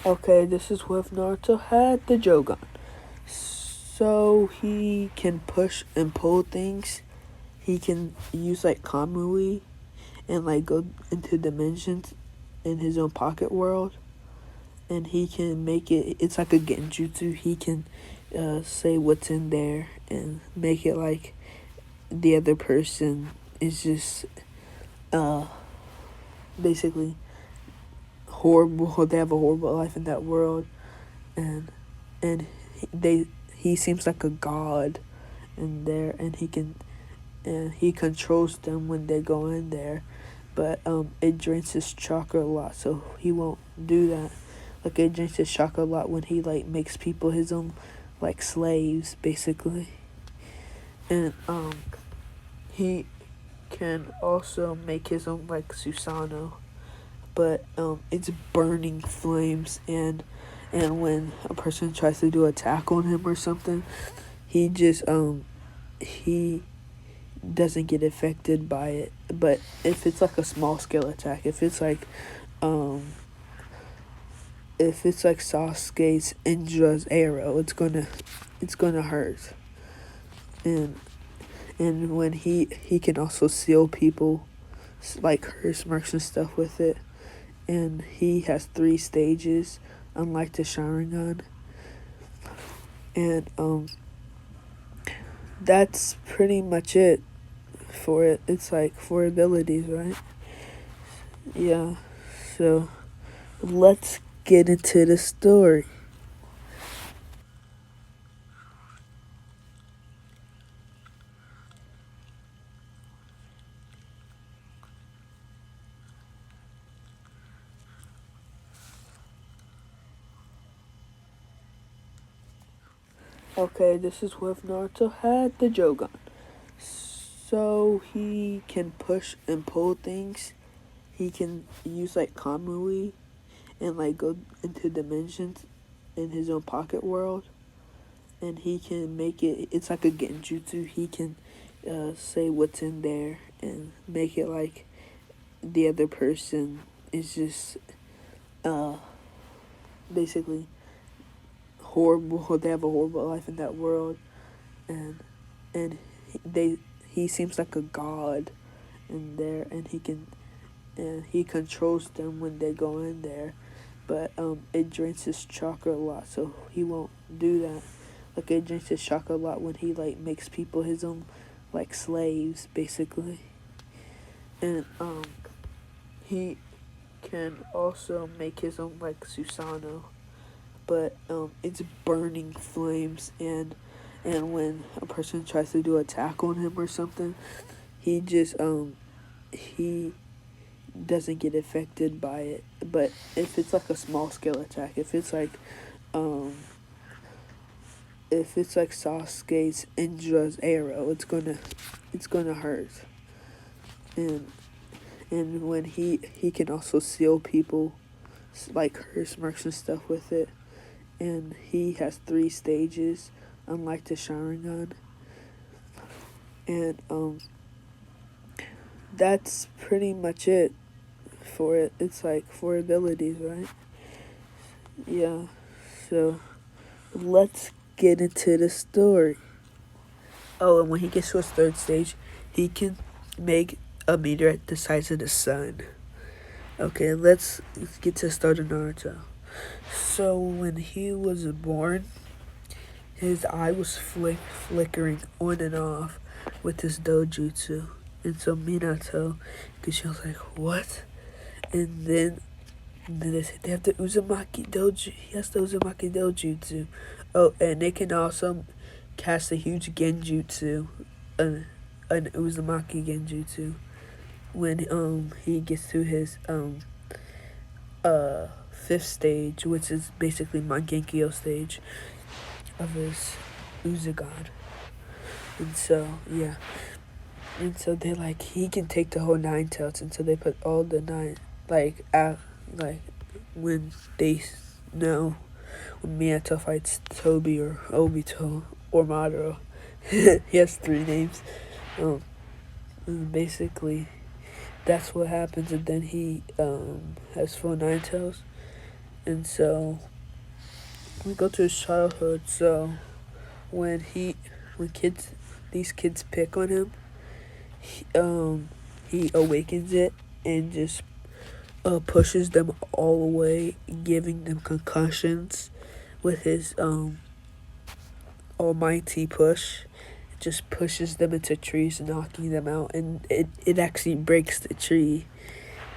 Okay, this is with Naruto had the Jogan. So he can push and pull things. He can use like Kamui and like go into dimensions in his own pocket world. And he can make it's like a genjutsu. He can say what's in there and make it like the other person is just basically horrible. They have a horrible life in that world, and he seems like a god in there, and he controls them when they go in there, but it drains his chakra a lot, so he won't do that. Like it drains his chakra a lot when he like makes people his own like slaves basically, and he can also make his own like Susanoo, but it's burning flames, and when a person tries to do attack on him or something, he just he doesn't get affected by it. But if it's like a small scale attack, if it's like Sasuke's Indra's arrow, it's gonna hurt. And when he can also seal people, like curse marks and stuff with it. And he has 3 stages, unlike the Sharingan. And that's pretty much it for it. It's like 4 abilities, right? Yeah. So let's get into the story. Okay, this is with Naruto had the Jogan. So he can push and pull things. He can use like Kamui and like go into dimensions in his own pocket world. And he can make it's like a genjutsu. He can say what's in there and make it like the other person is just basically horrible. They have a horrible life in that world, and he seems like a god in there, and he controls them when they go in there, but it drains his chakra a lot, so he won't do that. Like it drains his chakra a lot when he like makes people his own like slaves basically, and he can also make his own like Susanoo, but it's burning flames, and when a person tries to do attack on him or something, he just he doesn't get affected by it. But if it's like a small scale attack, if it's like Sasuke's Indra's arrow, it's gonna hurt. And when he can also seal people, like curse marks and stuff with it. And he has 3 stages, unlike the Sharingan. And that's pretty much it for it. It's like 4 abilities, right? Yeah. So let's get into the story. Oh, and when he gets to his 3rd stage, he can make a meteorite the size of the sun. Okay, let's get to the start of Naruto. So when he was born, his eye was flickering on and off with his dojutsu. And so Minato, because she was like, what? And then they said they have the Uzumaki Doju. He has the Uzumaki Dojutsu. Oh, and they can also cast a huge genjutsu, an Uzumaki genjutsu, when he gets to his 5th stage, which is basically Mangekyou stage of his uzigan. And so yeah, and so they like he can take the whole 9 tails, and so they put all the 9 like when Minato fights Toby or Obito or Madara. He has 3 names. And basically, that's what happens, and then he has full 9 tails. And so we go to his childhood. So when these kids pick on him, he awakens it and just pushes them all away, giving them concussions with his almighty push. It just pushes them into trees, knocking them out, and it actually breaks the tree.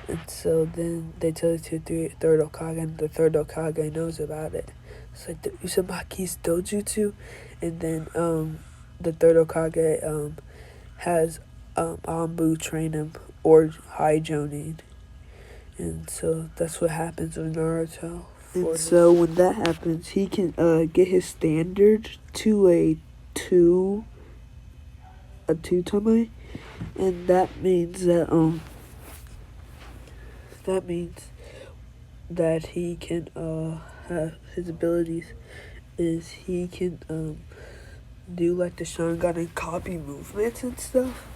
And so then they tell it to the third Hokage, and the third Hokage knows about it. It's like the Uzamaki's dojutsu, and then the third Hokage has Anbu train him, or High Jonin. And so that's what happens with Naruto. And so when that happens, he can get his standard to a two tome, and that means that he can have his abilities is he can do like the Sharingan and copy movements and stuff,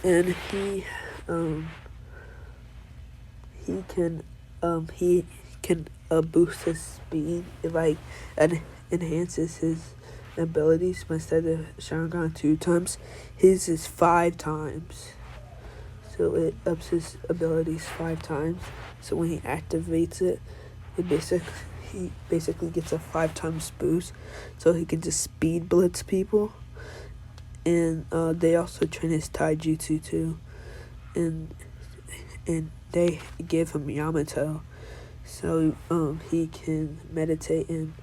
and he can boost his speed. It like enhances his abilities. But instead of Sharingan 2 times, his is 5 times. So it ups his abilities 5 times. So when he activates it, he basically gets a 5 times boost. So he can just speed blitz people. And they also train his taijutsu too. And they give him Yamato. So he can meditate, and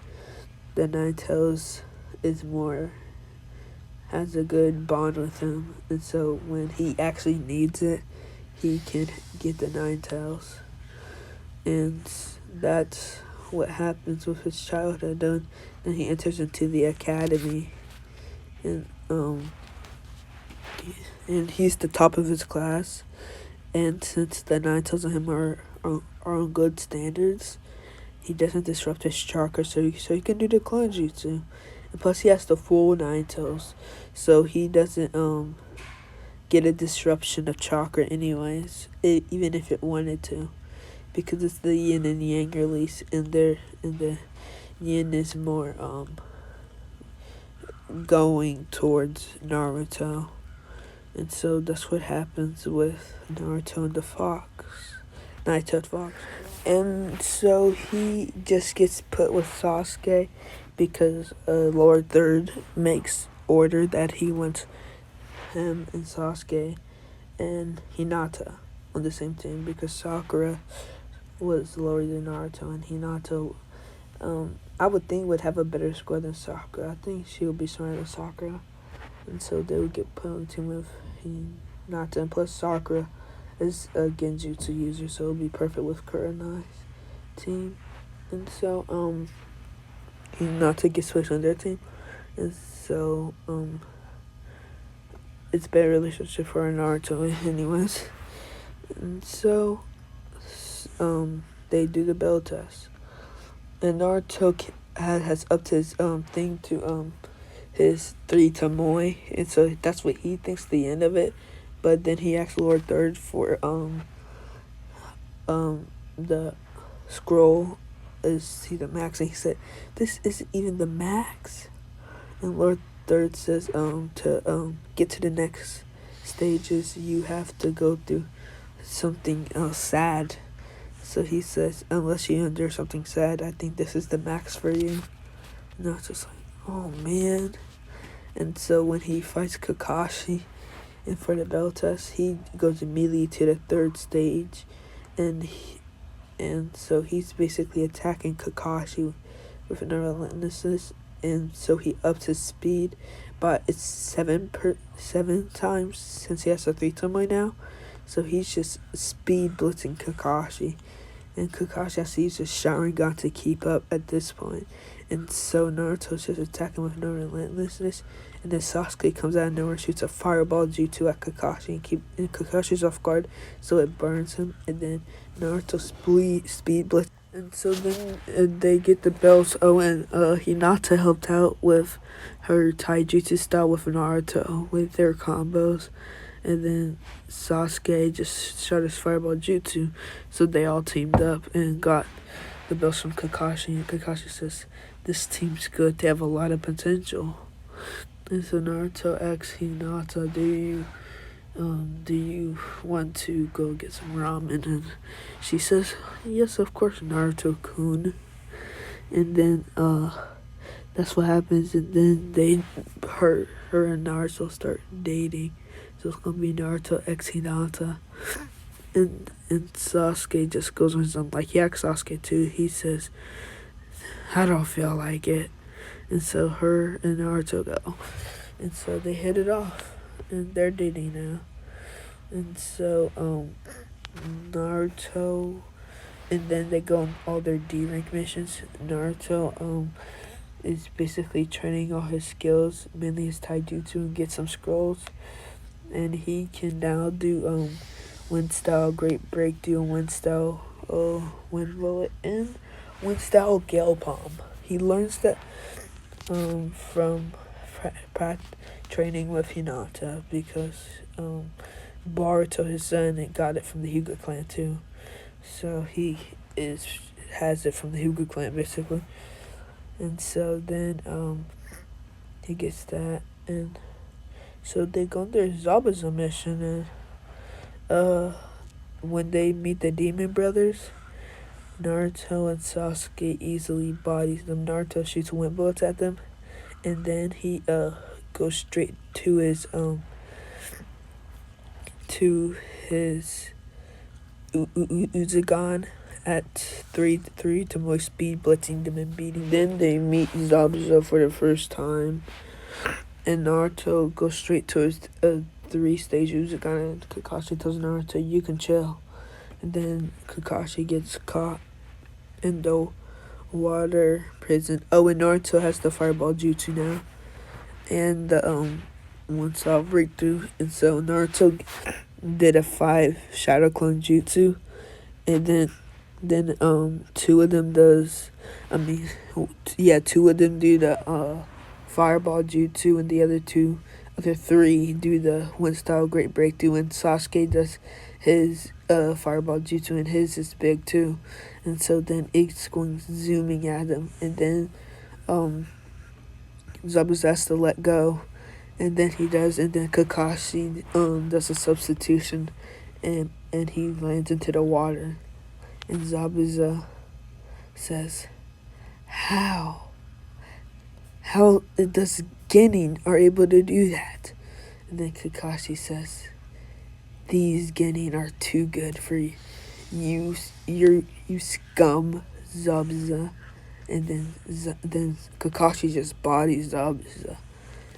the 9 tails has a good bond with him, and so when he actually needs it, he can get the 9 tails. And that's what happens with his childhood. Then he enters into the academy, and he's the top of his class. And since the 9 tails of him are on good standards, he doesn't disrupt his chakra, so he can do the clone jutsu. And plus he has the full 9 tails, so he doesn't get a disruption of chakra anyways, even if it wanted to, because it's the yin and yang release, and the yin is more going towards Naruto. And so that's what happens with Naruto and the Nine-tailed fox. And so he just gets put with Sasuke because Lord Third makes order that he wants him and Sasuke and Hinata on the same team, because Sakura was lower than Naruto, and Hinata I would think would have a better score than Sakura. I think she would be smarter than Sakura. And so they would get put on the team with Hinata. And plus Sakura is a genjutsu user, so it would be perfect with Kurenai's team. And so Hinata gets switched on their team. And so it's a better relationship for Naruto anyways. And so they do the bell test. And Naruto has upped his thing to his 3 Tomoe, and so that's what he thinks the end of it. But then he asked Lord Third for the scroll is he the max, and he said this isn't even the max. And Lord Third says to get to the next stages you have to go through something sad. So he says, unless you endure something sad, I think this is the max for you. And I was just like, oh man. And so when he fights Kakashi and for the bell test, he goes immediately to the 3rd stage. And so he's basically attacking Kakashi with no relentlessness. And so he ups his speed, but it's 7 times since he has a 3 Tomoe now. So he's just speed blitzing Kakashi. And Kakashi has to use his Sharingan to keep up at this point. And so Naruto's just attacking with no relentlessness. And then Sasuke comes out of nowhere, shoots a fireball jutsu at Kakashi, and Kakashi's off guard, so it burns him. And then Naruto speed blitz And so then they get the belts. Oh, and Hinata helped out with her taijutsu style with Naruto with their combos. And then Sasuke just shot his fireball jutsu. So they all teamed up and got the belts from Kakashi. And Kakashi says, this team's good. They have a lot of potential. And so Naruto asks Hinata, do you want to go get some ramen? And she says, yes, of course, Naruto-kun. And then, that's what happens. And then her and Naruto start dating. So it's gonna be Naruto x Hinata. And Sasuke just goes on his own. Like, he asks Sasuke too. He says, I don't feel like it. And so her and Naruto go. And so they hit it off. And they're dating now. And so, Naruto, and then they go on all their D-rank missions. Naruto, is basically training all his skills, mainly his taijutsu, and get some scrolls. And he can now do, wind style, great breakthrough, and wind style, wind bullet, and wind style gale palm. He learns that, from training with Hinata, because Boruto, his son, and got it from the Hyuga clan too. So he has it from the Hyuga clan basically. And so then he gets that, and so they go on their Zabuza mission, and when they meet the Demon Brothers, Naruto and Sasuke easily bodies them. Naruto shoots wind bullets at them, and then he goes straight to his uzigan at 3 to more speed, blitzing them and beating. Then they meet Zabuza for the first time, and Naruto goes straight to his 3-stage uzigan, and Kakashi tells Naruto, you can chill. And then Kakashi gets caught in the water prison. Oh, and Naruto has the fireball jutsu now, and the one-style breakthrough. And so Naruto did a 5 shadow clone jutsu, and then two of them do the fireball jutsu, and the other three do the one style great breakthrough, and Sasuke does his fireball jutsu, and his is big too. And so then it's going zooming at him, and then Zabuza has to let go, and then he does, and then Kakashi does a substitution, and he lands into the water. And Zabuza says, How does Genin are able to do that? And then Kakashi says, these Genin are too good for you. You scum, Zabuza. And then Kakashi just bodies Zabuza.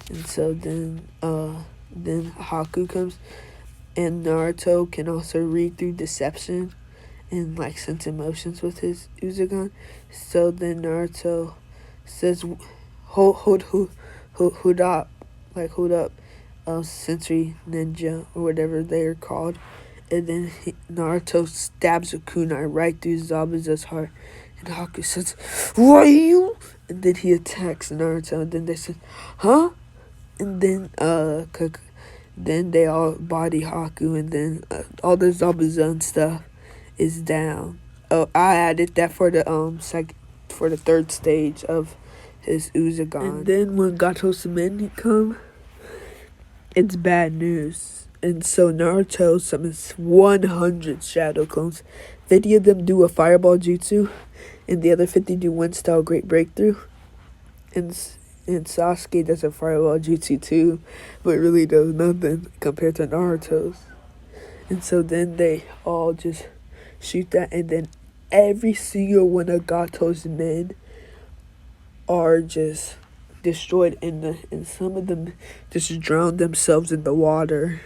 And so then Haku comes, and Naruto can also read through deception and like sense emotions with his uzigan. So then Naruto says, hold up, sensory ninja or whatever they're called. And then Naruto stabs a kunai right through Zabuza's heart, and Haku says, what are you? And then he attacks Naruto, and then they said, huh? And then then they all body Haku, and then all the Zabuza and stuff is down. Oh, I added that for the for the 3rd stage of his uzigan. And then when Gato's men come, it's bad news. And so Naruto summons 100 shadow clones. 50 of them do a fireball jutsu, and the other 50 do one style great breakthrough. And Sasuke does a fireball jutsu too, but really does nothing compared to Naruto's. And so then they all just shoot that, and then every single one of Gato's men are just destroyed, and some of them just drown themselves in the water.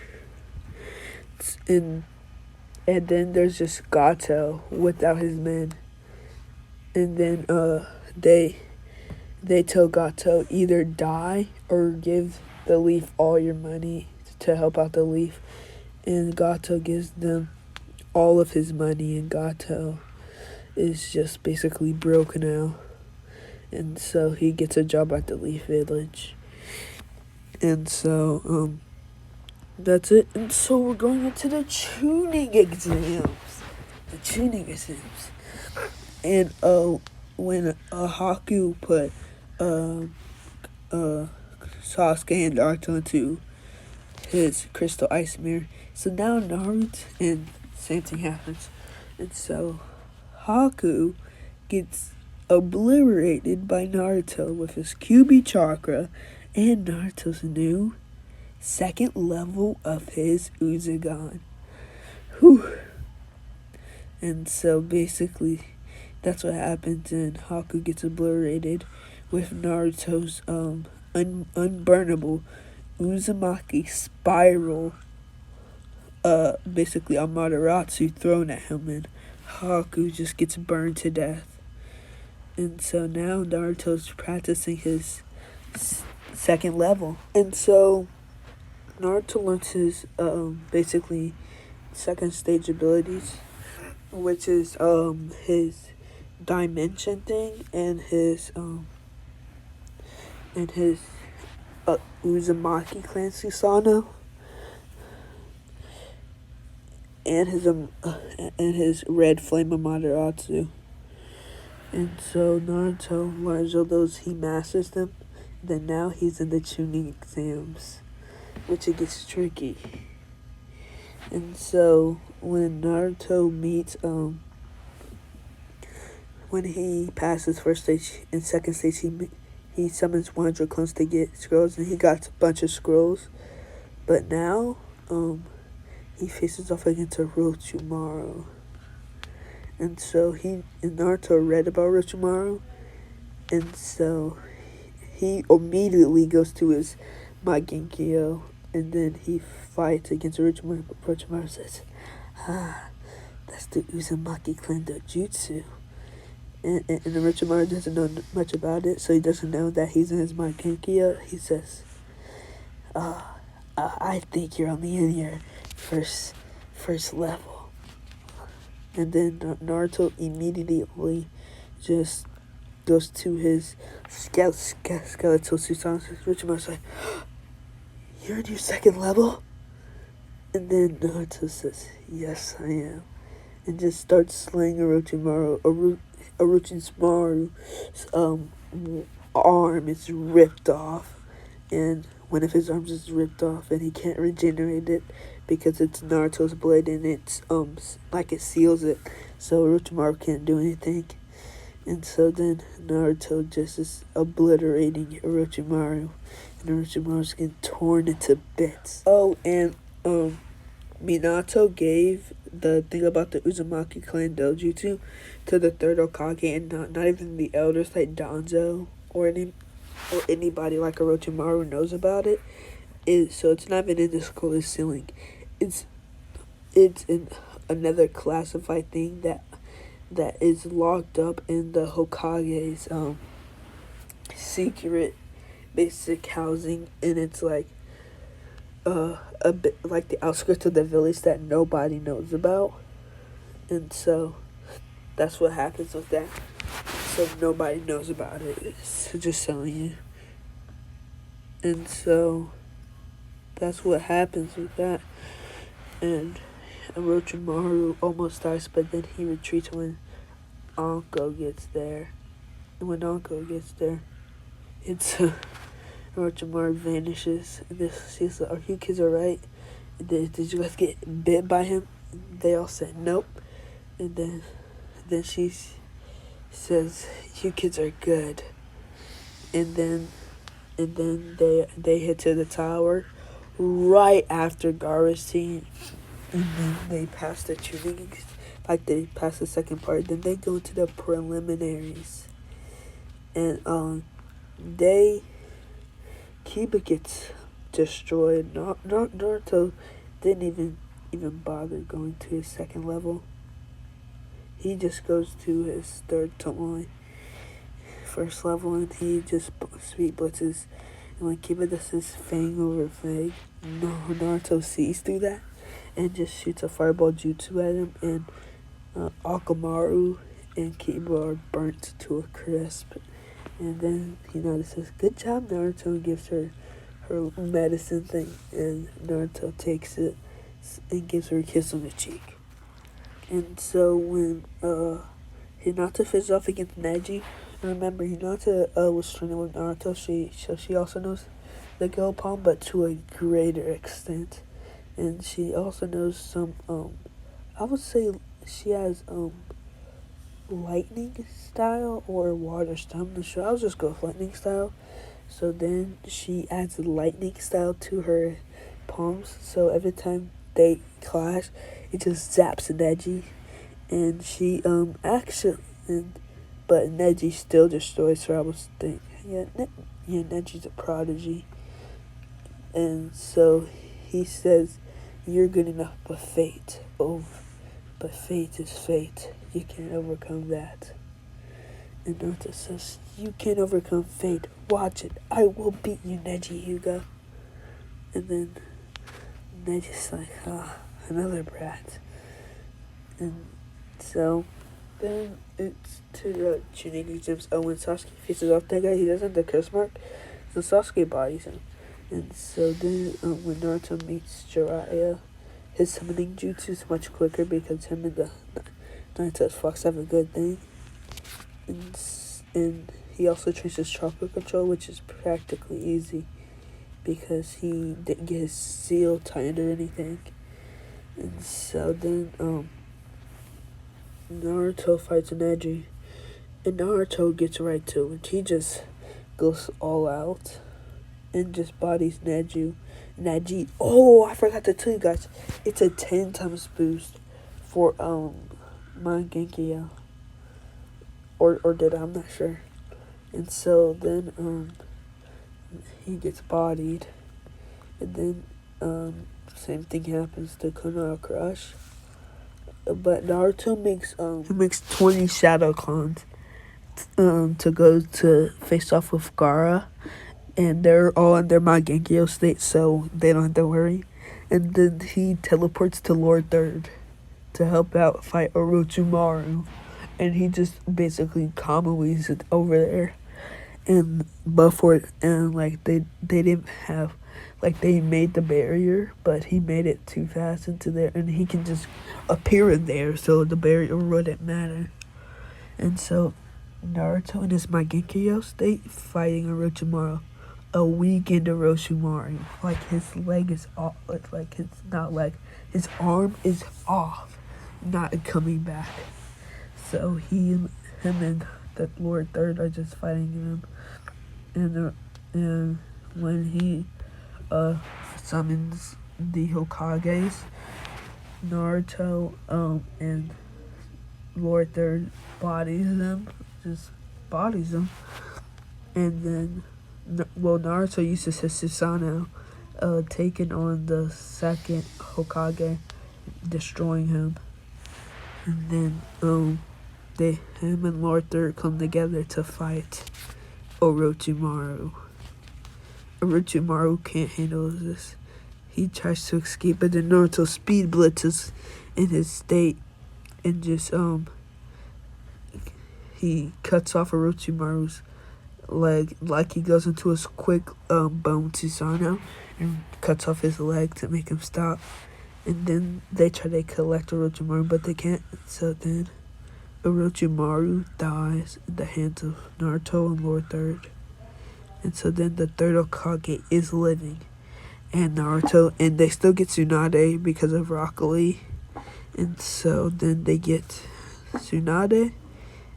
And then there's just Gato without his men. And then they tell Gato, either die or give the Leaf all your money to help out the Leaf. And Gato gives them all of his money, and Gato is just basically broke now. And so he gets a job at the Leaf Village. And so, that's it. And so we're going into the Chunin exams. The Chunin exams. And, when Haku put, Sasuke and Naruto into his crystal ice mirror. So now Naruto, and same thing happens. And so Haku gets obliterated by Naruto with his QB chakra and Naruto's new second level of his uzigan. Whew. And so basically that's what happens, and Haku gets obliterated with Naruto's unburnable Uzumaki spiral, basically Amaterasu thrown at him, and Haku just gets burned to death. And so now Naruto's practicing his second level. And so Naruto learns his, basically second stage abilities, which is, his dimension thing and his Uzumaki clan Susanoo, and his red flame Amaterasu. And so Naruto learns all those, he masters them. Then now he's in the Chunin exams, which it gets tricky. And so when Naruto meets, when he passes first stage and second stage, he summons 100 clones to get scrolls, and he got a bunch of scrolls. But now, he faces off against Orochimaru. And so Naruto read about Orochimaru, and so he immediately goes to his Magenkyo, and then he fights against Orochimaru. But Orochimaru says, that's the Uzumaki clan dojutsu. And Orochimaru doesn't know much about it, so he doesn't know that he's in his Magenkyo. He says, I think you're only in your first level. And then Naruto immediately just goes to his skeletal Susanoo. Orochimaru's like, you're in your second level? And then Naruto says, yes, I am. And just starts slaying Orochimaru's arm is ripped off, and one of his arms is ripped off, and he can't regenerate it because it's Naruto's blood, and it's like it seals it, so Orochimaru can't do anything. And so then Naruto just is obliterating Orochimaru, and Orochimaru's getting torn into bits. Oh, and Minato gave the thing about the Uzumaki clan dojutsu to the third Hokage, and not even the elders like Danzo or anybody like Orochimaru knows about it. So it's not even in the school ceiling. It's in another classified thing that is locked up in the Hokage's secret basic housing, and it's like a bit like the outskirts of the village that nobody knows about. And so that's what happens with that. So nobody knows about it. So just telling you. And so that's what happens with that. And Orochimaru almost dies, but then he retreats when Anko gets there. And when Anko gets there, it's Orochimaru vanishes. And she's like, are you kids alright? Did you guys get bit by him? They all said nope. And then she says, you kids are good. And then they hit to the tower right after Gaara's team. And then they pass the Chunin, like they pass the second part. Then they go to the preliminaries. And Kiba gets destroyed. Naruto didn't even bother going to his second level. He just goes to his first level, and he just speed blitzes. And when Kiba does his Fang over Fang, Naruto sees through that and just shoots a fireball jutsu at him. And Akamaru and keyboard burnt to a crisp. And then Hinata says, "Good job, Naruto," and gives her medicine thing. And Naruto takes it and gives her a kiss on the cheek. And so when Hinata faces off against Neji, remember Hinata was training with Naruto, she also knows the Go Palm, but to a greater extent. And she also knows some I would say she has lightning style or water style. I'm not sure. I'll just go with lightning style. So then she adds lightning style to her palms. So every time they clash, it just zaps Neji. And she but Neji still destroys her. I was thinking, Neji's a prodigy. And so he says, "You're good enough, but fate is fate. You can't overcome that." And Naruto says, "You can't overcome fate. Watch it. I will beat you, Neji Hyuga." And then Neji's like, another brat. And so then it's to the Chunin exams. Oh, when Sasuke faces off that guy, he doesn't have the curse mark, so Sasuke bodies him. And so then when Naruto meets Jiraiya, his summoning jutsu is much quicker because him and the Naruto's fox have a good thing. And he also trains his chakra control, which is practically easy because he didn't get his seal tightened or anything. And so then Naruto fights Neji, and Naruto gets right to it. He just goes all out and just bodies Neji. Oh, I forgot to tell you guys, it's a 10 times boost for Mangekyou. Or did I'm not sure. And so then he gets bodied, and then same thing happens to Konoha Crush. But Naruto makes 20 shadow clones to go to face off with Gaara, and they're all in their Mangekyou state, so they don't have to worry. And then he teleports to Lord Third to help out fight Orochimaru, and he just basically commonweaves it over there. And before, and like they didn't have, like they made the barrier, but he made it too fast into there, and he can just appear in there, so the barrier wouldn't matter. And so Naruto in his Mangekyou state fighting Orochimaru, a weakened Orochimaru. Like his leg is off, like it's not like his arm is off, not coming back. So him and the Lord Third are just fighting him, and when he summons the Hokages, Naruto and Lord Third bodies them, and then Naruto uses his Susanoo, taking on the second Hokage, destroying him, and then him and Lord Third come together to fight Orochimaru. Orochimaru can't handle this. He tries to escape, but then Naruto speed blitzes in his state and just he cuts off Orochimaru's leg, like he goes into his quick bone Susanoo and cuts off his leg to make him stop. And then they try to collect Orochimaru, but they can't. So then Orochimaru dies in the hands of Naruto and Lord Third. And so then the third Hokage is living, and Naruto, and they still get Tsunade because of Rock Lee. And so then they get Tsunade.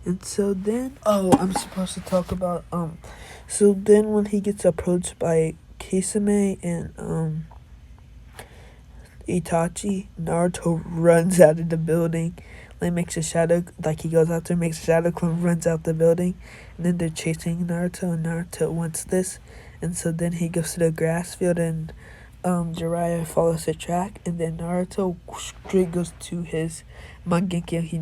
And so then, I'm supposed to talk about, so then when he gets approached by Kisame and, Itachi, Naruto runs out of the building, like makes a shadow, like he goes out there, makes a shadow clone, runs out the building, and then they're chasing Naruto, and Naruto wants this, and so then he goes to the grass field, and, Jiraiya follows the track, and then Naruto straight goes to his Mangekyou. He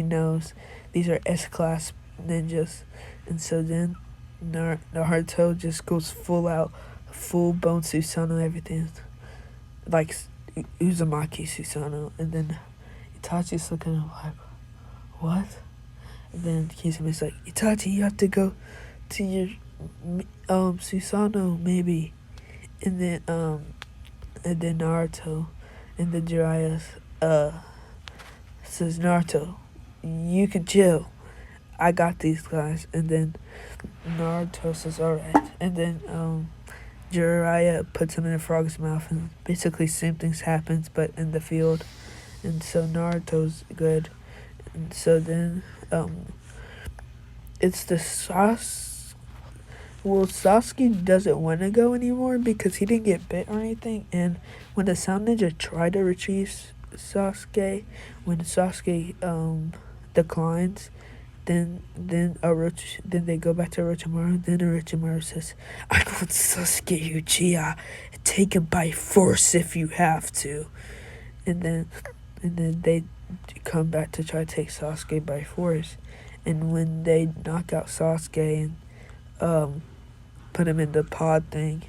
knows these are S-class ninjas, and so then Naruto just goes full out, full bone Susanoo, everything, like Uzumaki Susanoo, and then Itachi's looking at him like, what? And then Kizume's like, Itachi, you have to go to your Susanoo maybe. And then Naruto and the Jiraiya says, Naruto, you can chill. I got these guys. And then Naruto says, alright. And then Jiraiya puts him in a frog's mouth, and basically same things happens but in the field. And so Naruto's good. And so then it's the Sasuke doesn't want to go anymore because he didn't get bit or anything. And when the Sound Ninja tried to retrieve Sasuke, when Sasuke declines, then they go back to Orochimaru. Then Orochimaru says, "I want Sasuke Uchiha. Take him by force if you have to." And then they come back to try to take Sasuke by force. And when they knock out Sasuke and put him in the pod thing,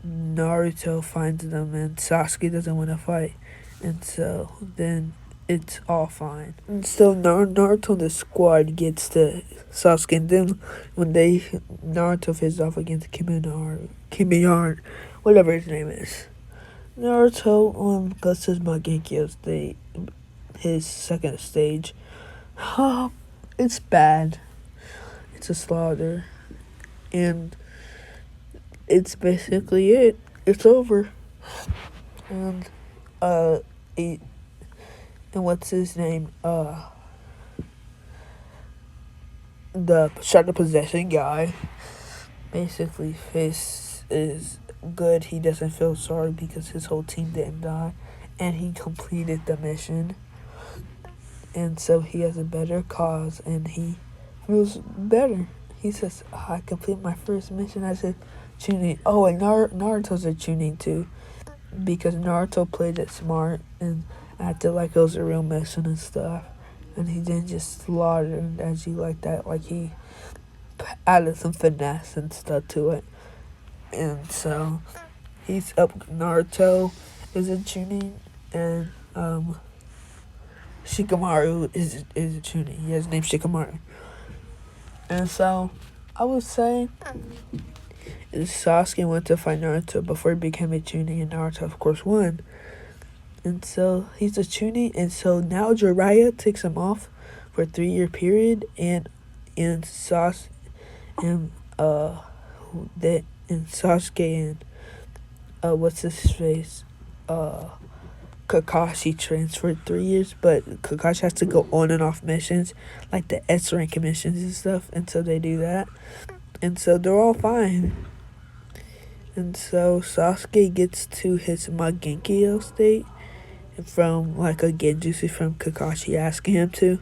Naruto finds them and Sasuke doesn't want to fight. And so then it's all fine. And so Naruto and the squad gets to Sasuke, and then when Naruto faces off against Kimiyan, whatever his name is, Naruto goes to his Mangekyou state, his second stage. It's bad. It's a slaughter. And it's basically it. It's over. And what's his name? The shadow possession guy basically is good. He doesn't feel sorry because his whole team didn't die, and he completed the mission. And so he has a better cause, and he feels better. He says, I completed my first mission as a Chunin. Oh, and Naruto's a Chunin too, because Naruto played it smart and acted like it was a real mission and stuff. And he didn't just slaughter as you like that. Like, he added some finesse and stuff to it. And so he's up. Naruto is a Chunin, and Shikamaru is a Chunin. He has named Shikamaru. And so I would say Sasuke went to fight Naruto before he became a Chunin, and Naruto of course won. And so he's a Chunin, and so now Jiraiya takes him off for a 3-year period, and Sasuke and what's his face? Kakashi trains for 3 years, but Kakashi has to go on and off missions, like the S rank missions and stuff, and so they do that. And so they're all fine. And so Sasuke gets to his Mangekyou state from like a genjutsu from Kakashi asking him to.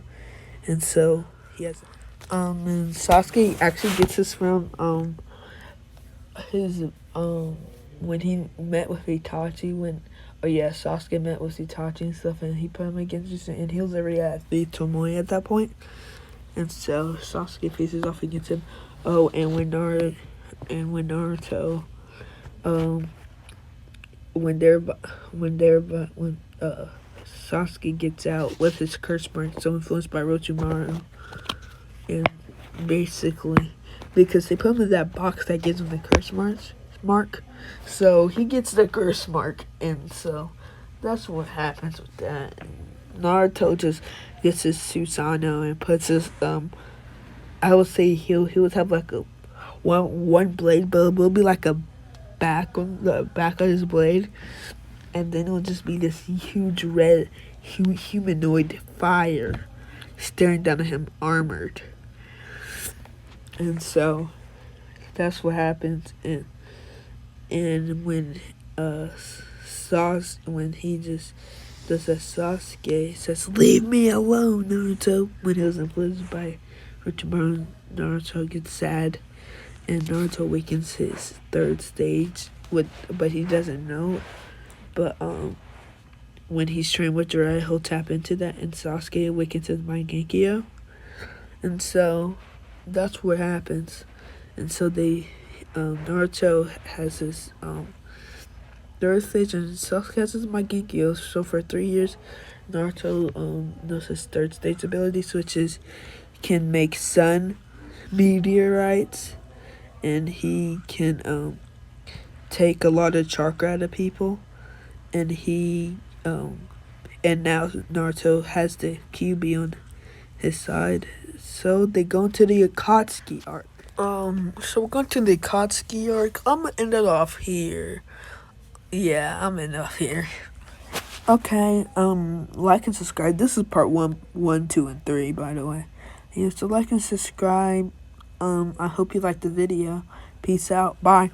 And so he has and Sasuke actually gets this from his when he met with Itachi Sasuke met with Itachi and stuff, and he put him against Genjutsu, and he was already at the Tomoe at that point. And so Sasuke faces off against him. Oh, and when Naruto when Sasuke gets out with his curse mark, so influenced by Orochimaru, and basically because they put him in that box that gives him the curse mark, so he gets the curse mark, and so that's what happens with that. Naruto just gets his Susanoo and puts his I would say he would have like a one blade, but it will be like a back on the back of his blade, and then it will just be this huge red humanoid fire staring down at him, armored. And so that's what happens. And when when he just does that, Sasuke says, "Leave me alone, Naruto." When he was influenced by Orochimaru, Naruto gets sad, and Naruto awakens his third stage, but he doesn't know. But when he's trained with Jiraiya, he'll tap into that, and Sasuke awakens his Mangekyou. And so that's what happens. And so Naruto has this third stage and Sasuke's Mangekyo. So for 3 years, Naruto knows his third stage abilities, which is can make sun meteorites, and he can take a lot of chakra out of people, and and now Naruto has the QB on his side. So they go into the Akatsuki arc. So we're going to the Akatsuki arc. I'm gonna end it off here. Yeah, I'm ending off here. Okay, like and subscribe. This is part 1, 2, and 3, by the way. Yeah, so like and subscribe. I hope you liked the video. Peace out. Bye.